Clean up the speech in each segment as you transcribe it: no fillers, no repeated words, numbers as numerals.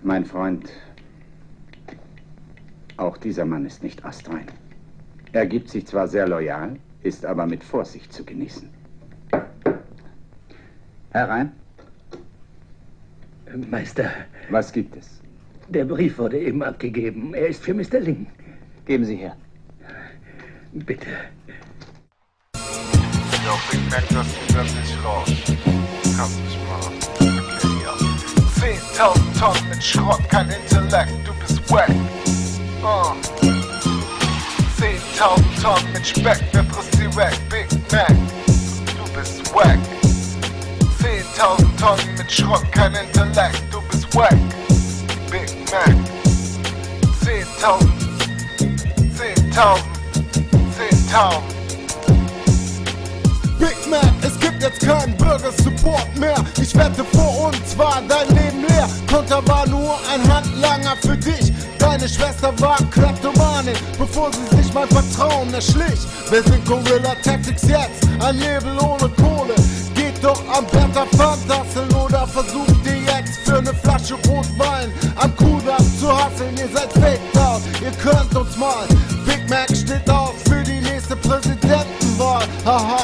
Mein Freund, auch dieser Mann ist nicht astrein. Er gibt sich zwar sehr loyal, ist aber mit Vorsicht zu genießen. Herein. Meister. Was gibt es? Der Brief wurde eben abgegeben. Er ist für Mr. Ling. Geben Sie her. Bitte. Jo, Big Mac, das geht wirklich raus. Kannst nicht machen. Okay, ja. 10.000 Tonnen mit Schrott, kein Intellekt, du bist wack. 10.000 Tonnen mit Speck, wer frisst die weg? Big Mac, du bist wack. 10.000 Tonnen mit Schrott, kein Intellekt, du bist wack. Big Mac. 10.000. Big Mac, es gibt jetzt keinen Bürger-Support mehr. Ich wette, vor uns war dein Leben leer. Konter war nur ein Handlanger für dich. Deine Schwester war Kleptomanin, bevor sie sich mein Vertrauen erschlich. Wir sind Gorilla Tactics jetzt, ein Nebel ohne Kohle. Geht doch am Bertha Fantasseln oder versucht ihr jetzt für eine Flasche Rotwein am Kudamm zu hasseln. Ihr seid faked out, ihr könnt uns mal. Big Mac steht auf für die nächste Präsidentenwahl. Haha,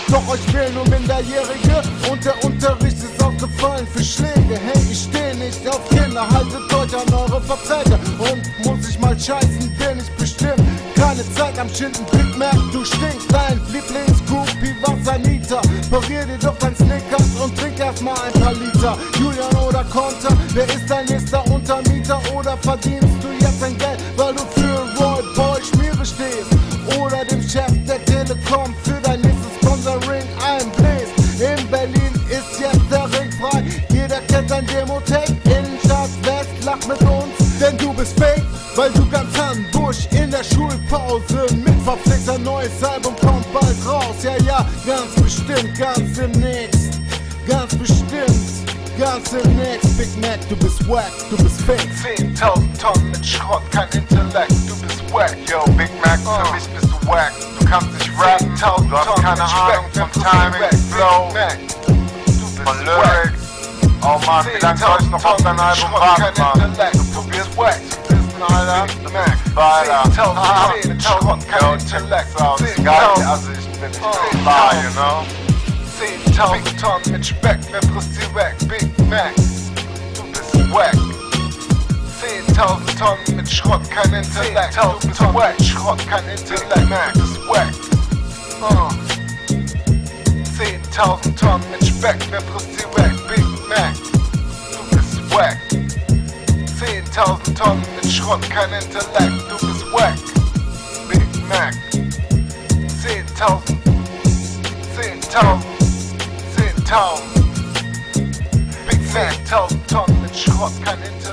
doch euch wählen nur Minderjährige und der Unterricht ist ausgefallen für Schläge. Hey, ich steh nicht auf Kinder, haltet euch an eure Verträge. Und muss ich mal scheißen, bin ich bestimmt. Keine Zeit am Schinden, Big Mac, du stinkst. Dein Lieblingsgroupie war Sanita. Parier dir doch dein Snickers und trink erstmal ein paar Liter. Julian oder Konter, wer ist dein nächster Untermieter? Oder verdienst du jetzt dein Geld, weil du für Roy Boy Schmiere stehst? Oder dem Chef der Telekom für dein nächstes Sponsoring einbläst? In Berlin ist jetzt der Ring frei. Jeder kennt dein Demotape. Innenstadt West, lach mit uns, denn du bist fake. Weil du ganz Hamburg in der Schulpause mit verpflichtet, ein neues Album kommt bald raus. Ja, ja, ganz bestimmt, ganz demnächst. Ganz bestimmt, ganz demnächst. Big Mac, du bist wack, du bist fake. 10.000 Tonnen mit Schrott, kein Intellekt, du bist wack. Yo, Big Mac, für mich bist du wack. Du kannst nicht rappen, du hast keine Ahnung von Timing, Flow, von Lyrics. Oh Mann, wie lange soll ich noch auf dein Album warten, Mann? Du probierst wack. Alter, weiter. 10.000 mit Schrott, kein Intellekt. Das ist geil, also ich bin nicht klar, you know? 10.000 Tonnen mit Speck, wer frisst sie weg? Big Mac, du bist wack. 10.000 Tonnen mit Schrott, kein Intellekt. Du bist wack, Schrott, kein Intellekt. Du bist wack. 10.000 Tonnen mit Speck, wer frisst sie weg? Big Mac, du bist wack. 10.000 Tonnen mit Schrott, kein Intellekt, du bist wack. Big Mac. 10.000. Big Mac. 10.000 Tonnen mit Schrott, kein Intellekt.